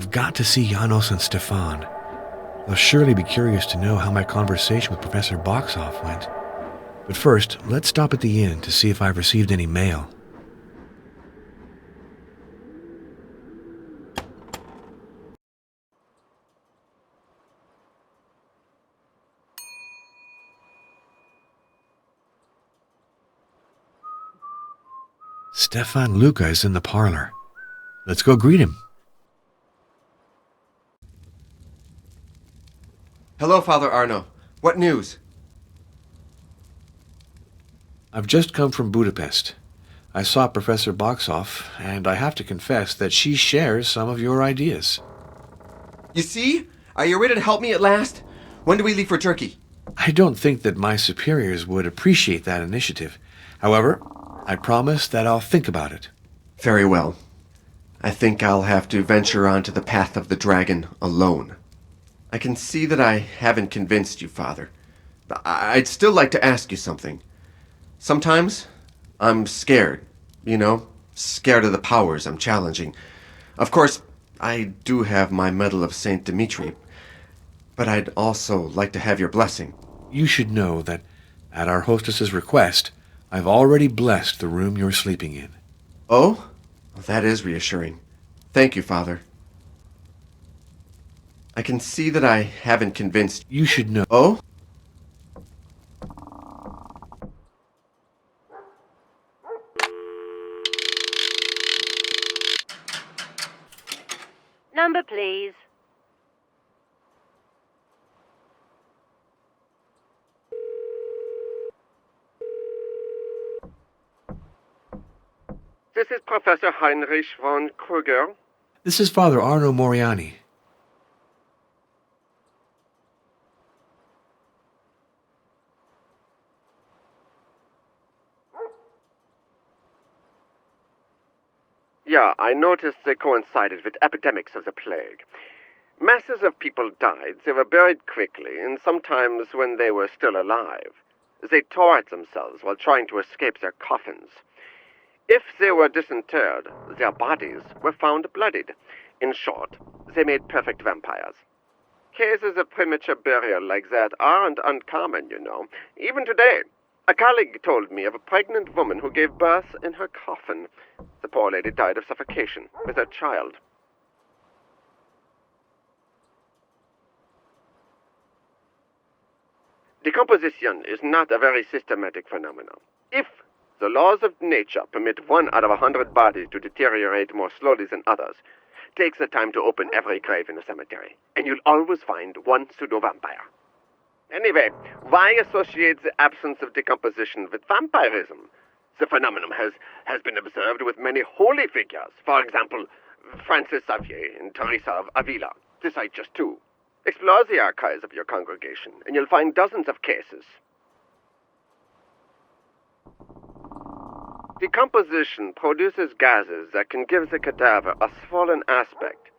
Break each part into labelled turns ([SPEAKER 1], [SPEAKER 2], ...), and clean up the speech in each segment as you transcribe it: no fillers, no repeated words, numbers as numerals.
[SPEAKER 1] I've got to see Janos and Stefan. They'll surely be curious to know how my conversation with Professor Boxoff went. But first, let's stop at the inn to see if I've received any mail. Stefan Luca is in the parlor. Let's go greet him.
[SPEAKER 2] Hello, Father Arno. What news?
[SPEAKER 1] I've just come from Budapest. I saw Professor Boxoff, and I have to confess that she shares some of your ideas.
[SPEAKER 2] You see? Are you ready to help me at last? When do we leave for Turkey?
[SPEAKER 1] I don't think that my superiors would appreciate that initiative. However, I promise that I'll think about it.
[SPEAKER 2] Very well. I think I'll have to venture onto the path of the dragon alone. I can see that I haven't convinced you, Father. But I'd still like to ask you something. Sometimes I'm scared, scared of the powers I'm challenging. Of course, I do have my Medal of St. Dimitri, but I'd also like to have your blessing.
[SPEAKER 1] You should know that, at our hostess's request, I've already blessed the room you're sleeping in.
[SPEAKER 2] Oh? That is reassuring. Thank you, Father. I can see that I haven't convinced...
[SPEAKER 1] You should know...
[SPEAKER 2] Oh?
[SPEAKER 3] Number, please.
[SPEAKER 4] This is Professor Heinrich von Kruger.
[SPEAKER 1] This is Father Arno Moriani.
[SPEAKER 4] Yeah, I noticed they coincided with epidemics of the plague. Masses of people died, they were buried quickly, and sometimes when they were still alive. They tore at themselves while trying to escape their coffins. If they were disinterred, their bodies were found bloodied. In short, they made perfect vampires. Cases of premature burial like that aren't uncommon, even today. A colleague told me of a pregnant woman who gave birth in her coffin. The poor lady died of suffocation with her child. Decomposition is not a very systematic phenomenon. If the laws of nature permit 1 out of 100 bodies to deteriorate more slowly than others, take the time to open every grave in a cemetery, and you'll always find one pseudo-vampire. Anyway, why associate the absence of decomposition with vampirism? The phenomenon has been observed with many holy figures. For example, Francis Xavier and Teresa of Avila, to cite just 2. Explore the archives of your congregation, and you'll find dozens of cases. Decomposition produces gases that can give the cadaver a swollen aspect.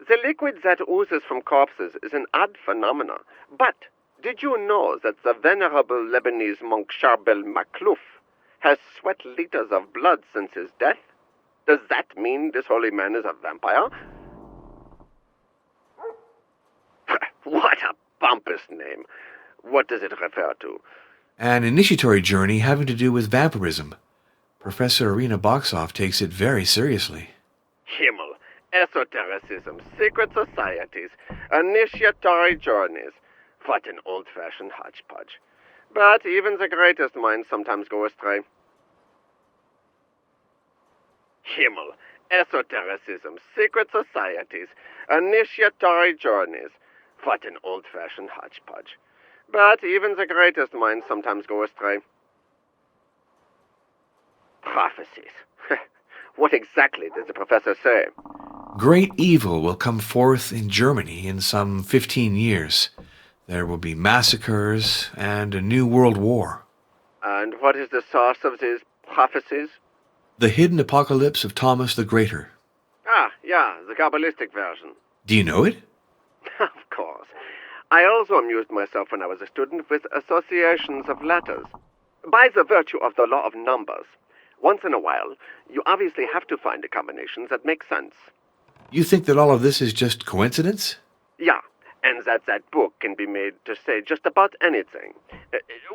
[SPEAKER 4] The liquid that oozes from corpses is an odd phenomenon, but did you know that the venerable Lebanese monk Charbel Maklouf has sweat liters of blood since his death? Does that mean this holy man is a vampire? What a pompous name. What does it refer to?
[SPEAKER 1] An initiatory journey having to do with vampirism. Professor Irina Boxoff takes it very seriously.
[SPEAKER 4] Himmel, esotericism, secret societies, initiatory journeys. What an old-fashioned hodgepodge. But even the greatest minds sometimes go astray. Himmel, esotericism, secret societies, initiatory journeys. What an old-fashioned hodgepodge. But even the greatest minds sometimes go astray. Prophecies. What exactly did the professor say?
[SPEAKER 1] Great evil will come forth in Germany in some 15 years. There will be massacres and a new world war.
[SPEAKER 4] And what is the source of these prophecies?
[SPEAKER 1] The hidden apocalypse of Thomas the Greater.
[SPEAKER 4] Ah, yeah, the Kabbalistic version.
[SPEAKER 1] Do you know it?
[SPEAKER 4] Of course. I also amused myself when I was a student with associations of letters. By the virtue of the law of numbers, once in a while, you obviously have to find a combination that makes sense.
[SPEAKER 1] You think that all of this is just coincidence?
[SPEAKER 4] Yeah, and that book can be made to say just about anything.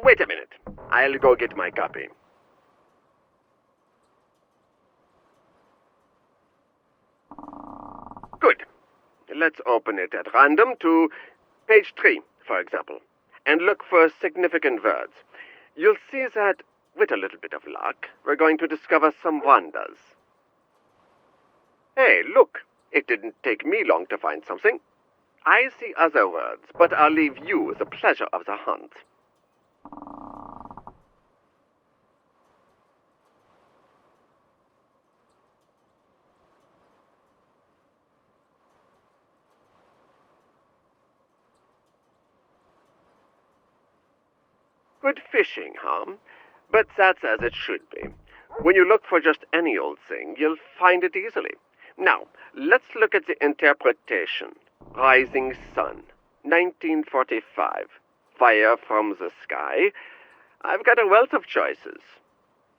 [SPEAKER 4] Wait a minute. I'll go get my copy. Good. Let's open it at random to page 3, for example, and look for significant words. You'll see that, with a little bit of luck, we're going to discover some wonders. Hey, look! It didn't take me long to find something. I see other words, but I'll leave you the pleasure of the hunt. Good fishing, huh? But that's as it should be. When you look for just any old thing, you'll find it easily. Now, let's look at the interpretation. Rising Sun, 1945. Fire from the Sky. I've got a wealth of choices.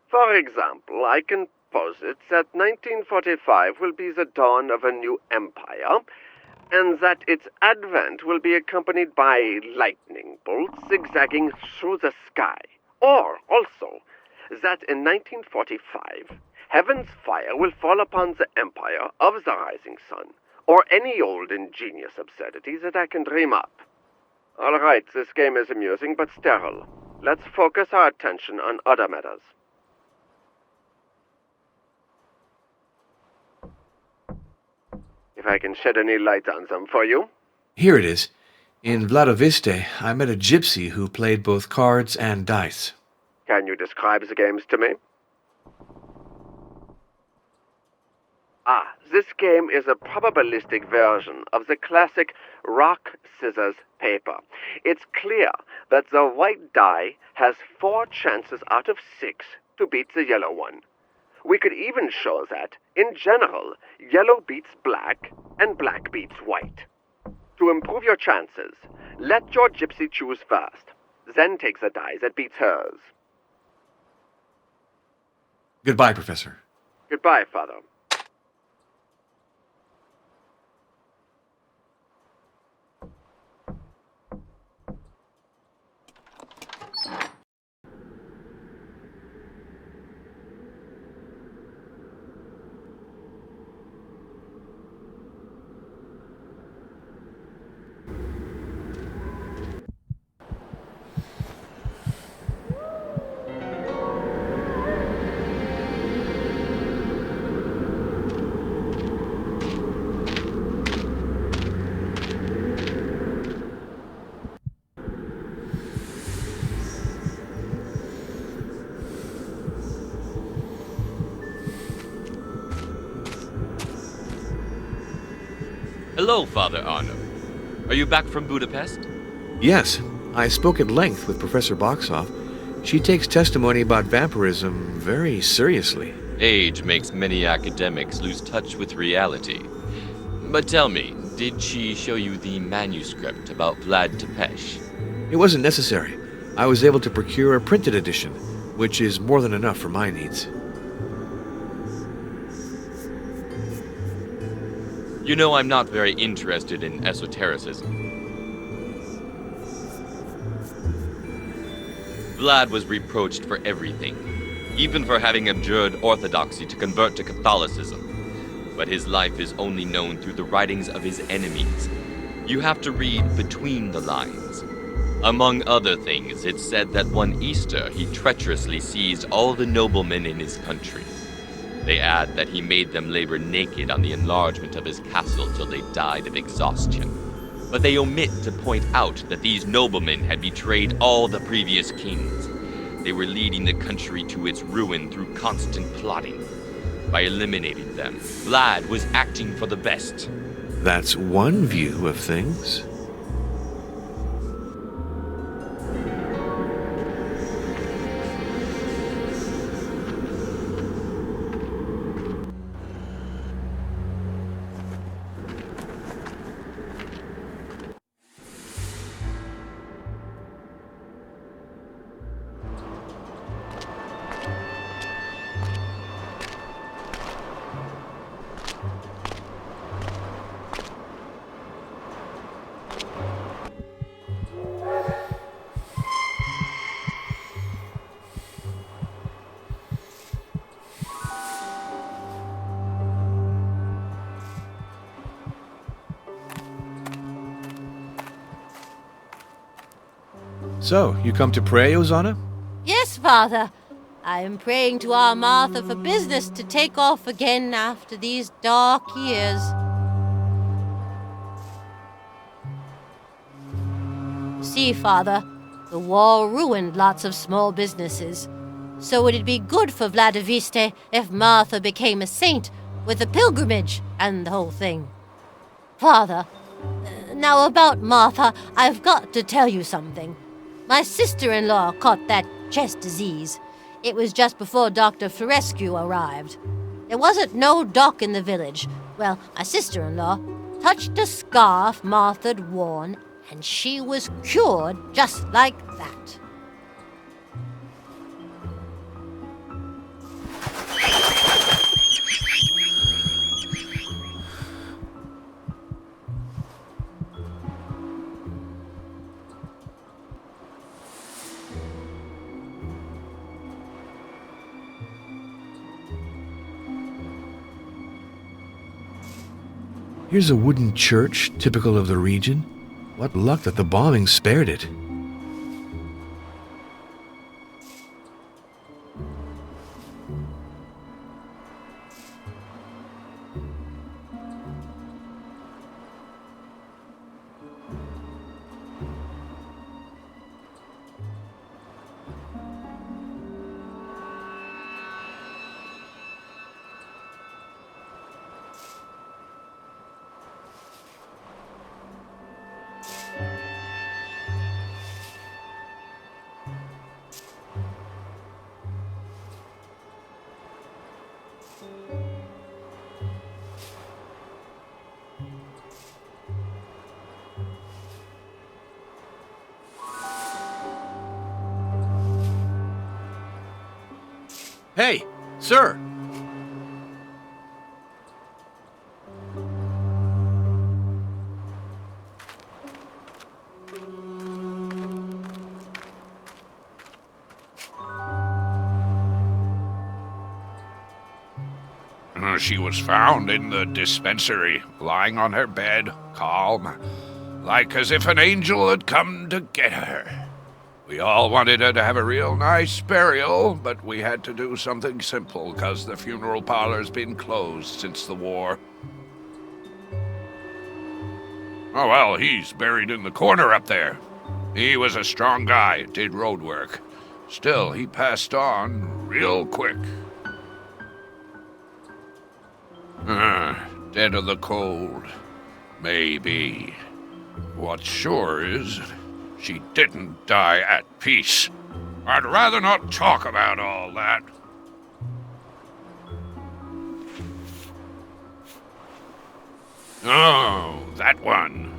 [SPEAKER 4] For example, I can posit that 1945 will be the dawn of a new empire, and that its advent will be accompanied by lightning bolts zigzagging through the sky. Or, also, that in 1945, heaven's fire will fall upon the empire of the rising sun, or any old ingenious absurdity that I can dream up. All right, this game is amusing but sterile. Let's focus our attention on other matters. If I can shed any light on them for you.
[SPEAKER 1] Here it is. In Vladoviste, I met a gypsy who played both cards and dice.
[SPEAKER 4] Can you describe the games to me? This game is a probabilistic version of the classic rock, scissors, paper. It's clear that the white die has 4 chances out of 6 to beat the yellow one. We could even show that, in general, yellow beats black and black beats white. To improve your chances, let your gypsy choose first, then take the die that beats hers.
[SPEAKER 1] Goodbye, Professor.
[SPEAKER 4] Goodbye, Father.
[SPEAKER 3] Hello, Father Arno. Are you back from Budapest?
[SPEAKER 1] Yes, I spoke at length with Professor Boxoff. She takes testimony about vampirism very seriously.
[SPEAKER 3] Age makes many academics lose touch with reality. But tell me, did she show you the manuscript about Vlad Tepes?
[SPEAKER 1] It wasn't necessary. I was able to procure a printed edition, which is more than enough for my needs.
[SPEAKER 3] You know I'm not very interested in esotericism. Vlad was reproached for everything, even for having abjured orthodoxy to convert to Catholicism. But his life is only known through the writings of his enemies. You have to read between the lines. Among other things, it's said that one Easter he treacherously seized all the noblemen in his country. They add that he made them labor naked on the enlargement of his castle till they died of exhaustion. But they omit to point out that these noblemen had betrayed all the previous kings. They were leading the country to its ruin through constant plotting. By eliminating them, Vlad was acting for the best.
[SPEAKER 1] That's one view of things. So, you come to pray, Ozana?
[SPEAKER 5] Yes, Father. I am praying to our Martha for business to take off again after these dark years. See, Father, the war ruined lots of small businesses. So it'd be good for Vladiviste if Martha became a saint with a pilgrimage and the whole thing. Father, now about Martha, I've got to tell you something. My sister-in-law caught that chest disease. It was just before Dr. Florescu arrived. There wasn't no doc in the village. Well, my sister-in-law touched a scarf Martha'd worn, and she was cured just like that.
[SPEAKER 1] Here's a wooden church, typical of the region. What luck that the bombing spared it. Hey, sir!
[SPEAKER 6] She was found in the dispensary, lying on her bed, calm, like as if an angel had come to get her. We all wanted her to have a real nice burial, but we had to do something simple, 'cause the funeral parlor's been closed since the war. Oh well, he's buried in the corner up there. He was a strong guy, did road work. Still, he passed on real quick. Dead of the cold. Maybe. What's sure is, she didn't die at peace. I'd rather not talk about all that. Oh, that one.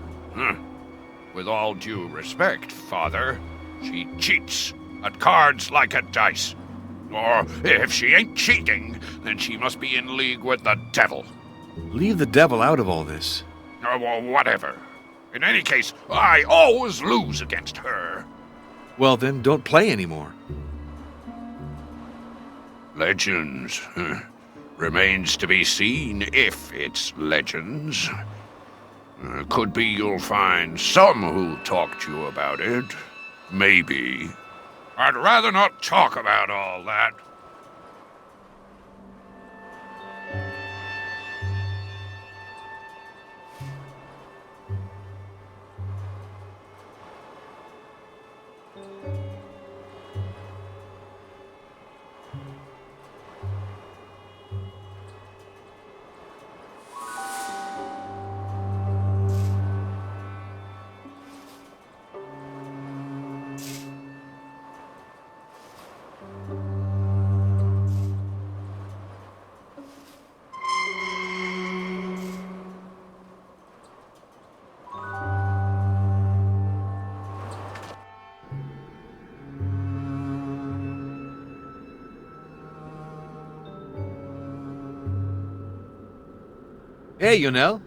[SPEAKER 6] With all due respect, Father, she cheats at cards like at dice. Or if she ain't cheating, then she must be in league with the devil.
[SPEAKER 1] Leave the devil out of all this.
[SPEAKER 6] Well, whatever. In any case, I always lose against her.
[SPEAKER 1] Well then, don't play anymore.
[SPEAKER 6] Legends. Remains to be seen if it's legends. Could be you'll find some who'll talk to you about it. Maybe. I'd rather not talk about all that.
[SPEAKER 1] Hey, Yonel.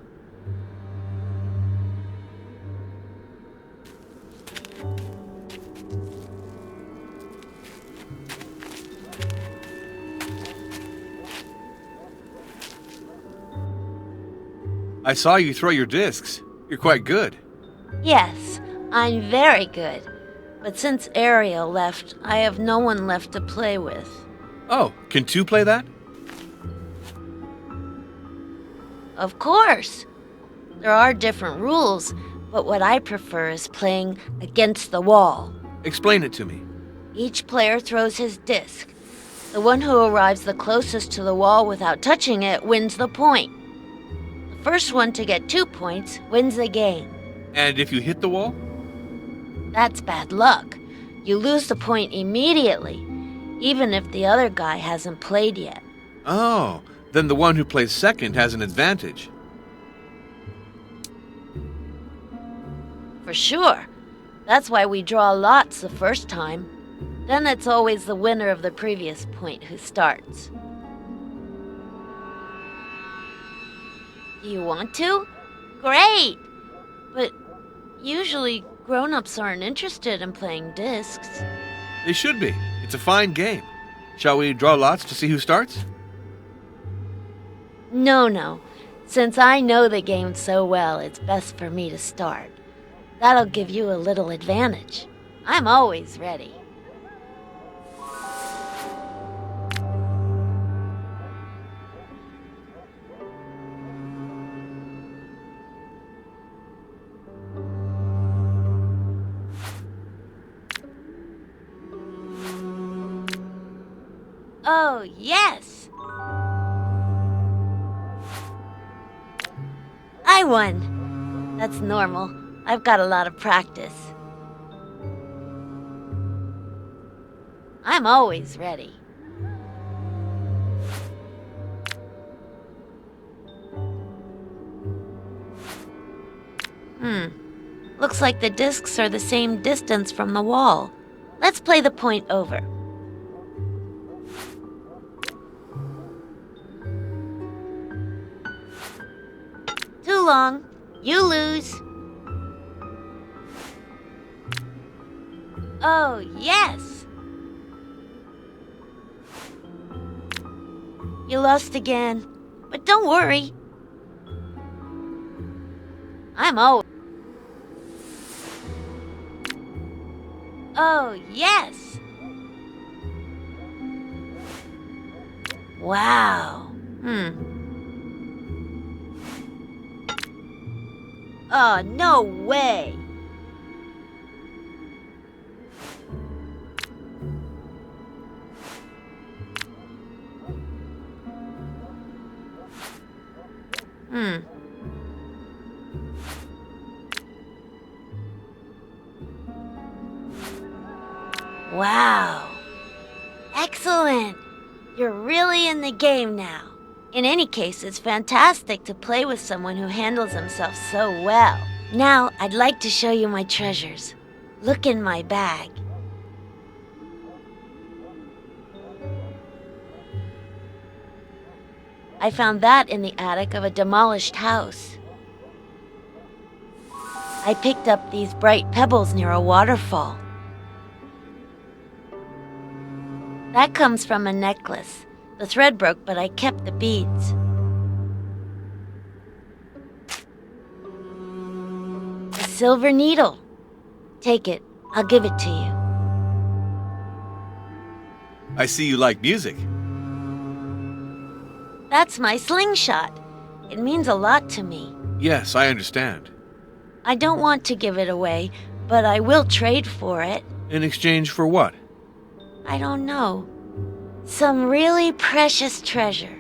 [SPEAKER 1] I saw you throw your discs. You're quite good.
[SPEAKER 7] Yes, I'm very good. But since Ariel left, I have no one left to play with.
[SPEAKER 1] Oh, can two play that?
[SPEAKER 7] Of course. There are different rules, but what I prefer is playing against the wall.
[SPEAKER 1] Explain it to me.
[SPEAKER 7] Each player throws his disc. The one who arrives the closest to the wall without touching it wins the point. The first one to get 2 points wins the game.
[SPEAKER 1] And if you hit the wall?
[SPEAKER 7] That's bad luck. You lose the point immediately, even if the other guy hasn't played yet.
[SPEAKER 1] Oh, then the one who plays second has an advantage.
[SPEAKER 7] For sure. That's why we draw lots the first time. Then it's always the winner of the previous point who starts. Do you want to? Great! But usually grown-ups aren't interested in playing discs.
[SPEAKER 1] They should be. It's a fine game. Shall we draw lots to see who starts?
[SPEAKER 7] No. Since I know the game so well, it's best for me to start. That'll give you a little advantage. I'm always ready. Oh, yes! I won. That's normal. I've got a lot of practice. I'm always ready. Looks like the discs are the same distance from the wall. Let's play the point over. Too long. You lose. Oh, yes. You lost again. But don't worry. I'm always... Oh, yes. Wow. Oh, no way. Wow. Excellent. You're really in the game now. In any case, it's fantastic to play with someone who handles himself so well. Now, I'd like to show you my treasures. Look in my bag. I found that in the attic of a demolished house. I picked up these bright pebbles near a waterfall. That comes from a necklace. The thread broke, but I kept the beads. A silver needle. Take it. I'll give it to you.
[SPEAKER 1] I see you like music.
[SPEAKER 7] That's my slingshot. It means a lot to me.
[SPEAKER 1] Yes, I understand.
[SPEAKER 7] I don't want to give it away, but I will trade for it.
[SPEAKER 1] In exchange for what?
[SPEAKER 7] I don't know. Some really precious treasure.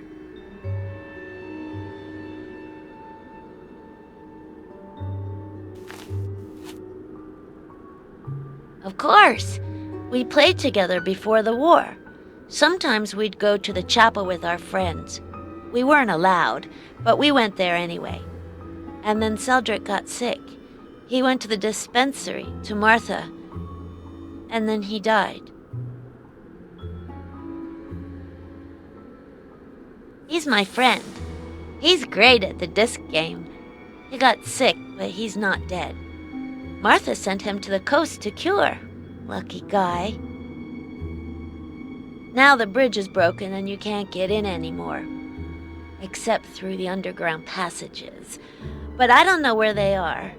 [SPEAKER 7] Of course. We played together before the war. Sometimes we'd go to the chapel with our friends. We weren't allowed, but we went there anyway. And then Cedric got sick. He went to the dispensary, to Martha, and then he died. He's my friend. He's great at the disc game. He got sick, but he's not dead. Martha sent him to the coast to cure. Lucky guy. Now the bridge is broken and you can't get in anymore. Except through the underground passages. But I don't know where they are.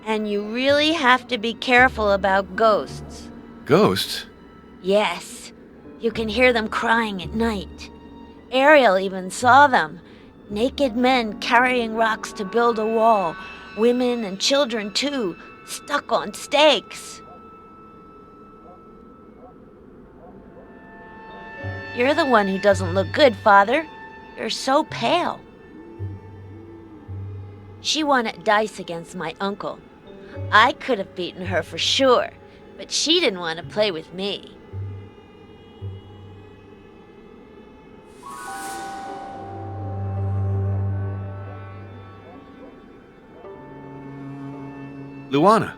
[SPEAKER 7] And you really have to be careful about ghosts.
[SPEAKER 1] Ghosts?
[SPEAKER 7] Yes, you can hear them crying at night. Ariel even saw them. Naked men carrying rocks to build a wall. Women and children, too, stuck on stakes. You're the one who doesn't look good, Father. You're so pale. She won at dice against my uncle. I could have beaten her for sure, but she didn't want to play with me.
[SPEAKER 1] Luana.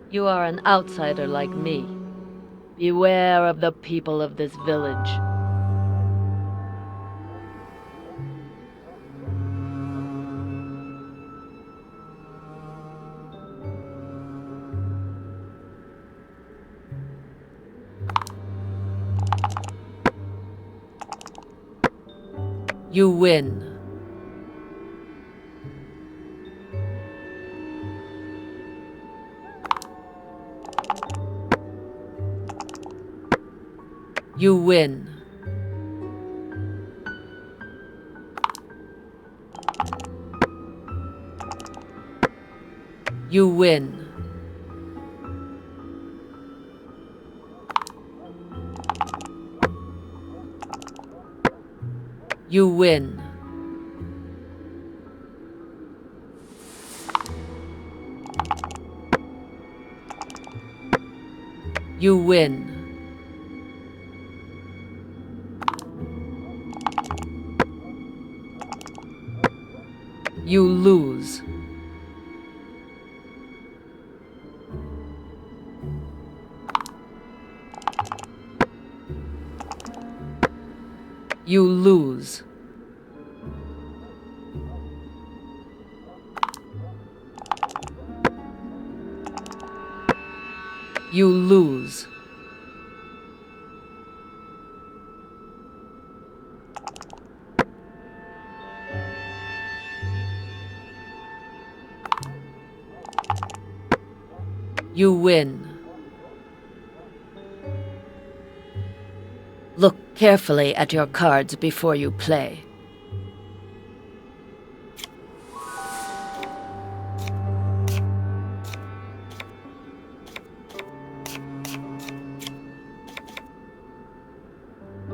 [SPEAKER 8] You are an outsider like me. Beware of the people of this village. You win. You win. You win. You win. You win. You lose. You lose. You lose. You win. Look carefully at your cards before you play.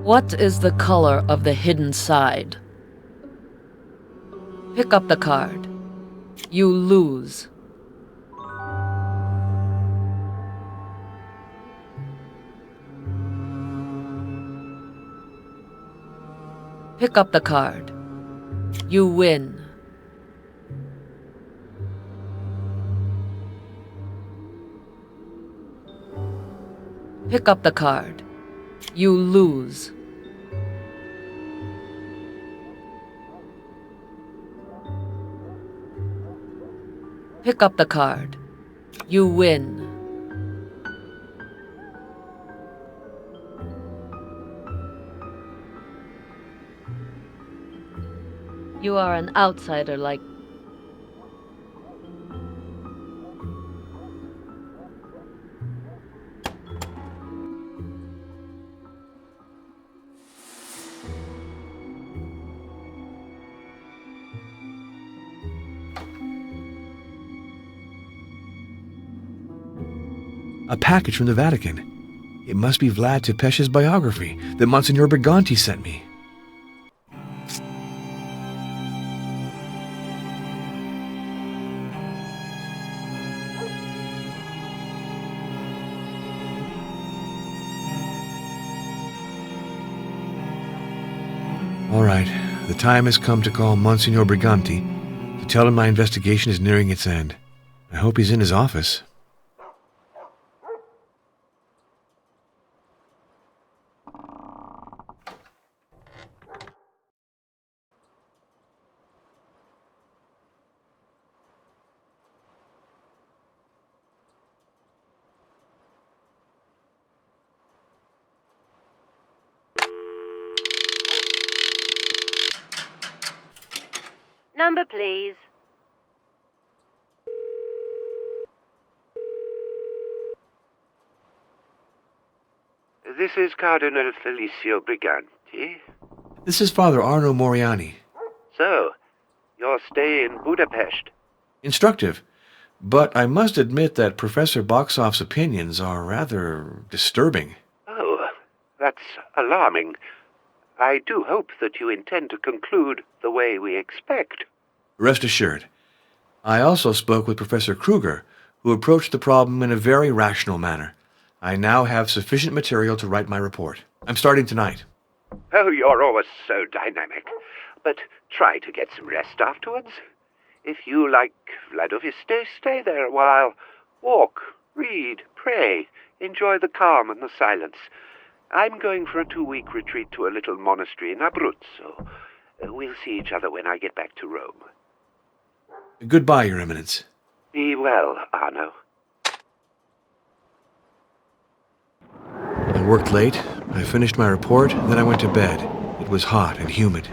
[SPEAKER 8] What is the color of the hidden side? Pick up the card. You lose. Pick up the card. You win. Pick up the card. You lose. Pick up the card. You win. You are an outsider like...
[SPEAKER 1] A package from the Vatican. It must be Vlad Tepesh's biography that Monsignor Briganti sent me. All right, the time has come to call Monsignor Briganti to tell him my investigation is nearing its end. I hope he's in his office.
[SPEAKER 5] Number, please.
[SPEAKER 9] This is Cardinal Felicio Briganti.
[SPEAKER 1] This is Father Arno Moriani.
[SPEAKER 9] So, your stay in Budapest.
[SPEAKER 1] Instructive. But I must admit that Professor Boxoff's opinions are rather disturbing.
[SPEAKER 9] Oh, that's alarming. I do hope that you intend to conclude the way we expect.
[SPEAKER 1] Rest assured. I also spoke with Professor Kruger, who approached the problem in a very rational manner. I now have sufficient material to write my report. I'm starting tonight.
[SPEAKER 9] Oh, you're always so dynamic. But try to get some rest afterwards. If you like Vladoviste, stay there a while. Walk, read, pray, enjoy the calm and the silence. I'm going for a 2-week retreat to a little monastery in Abruzzo. We'll see each other when I get back to Rome.
[SPEAKER 1] Goodbye, Your Eminence.
[SPEAKER 9] Be well, Arno.
[SPEAKER 1] I worked late, I finished my report, then I went to bed. It was hot and humid.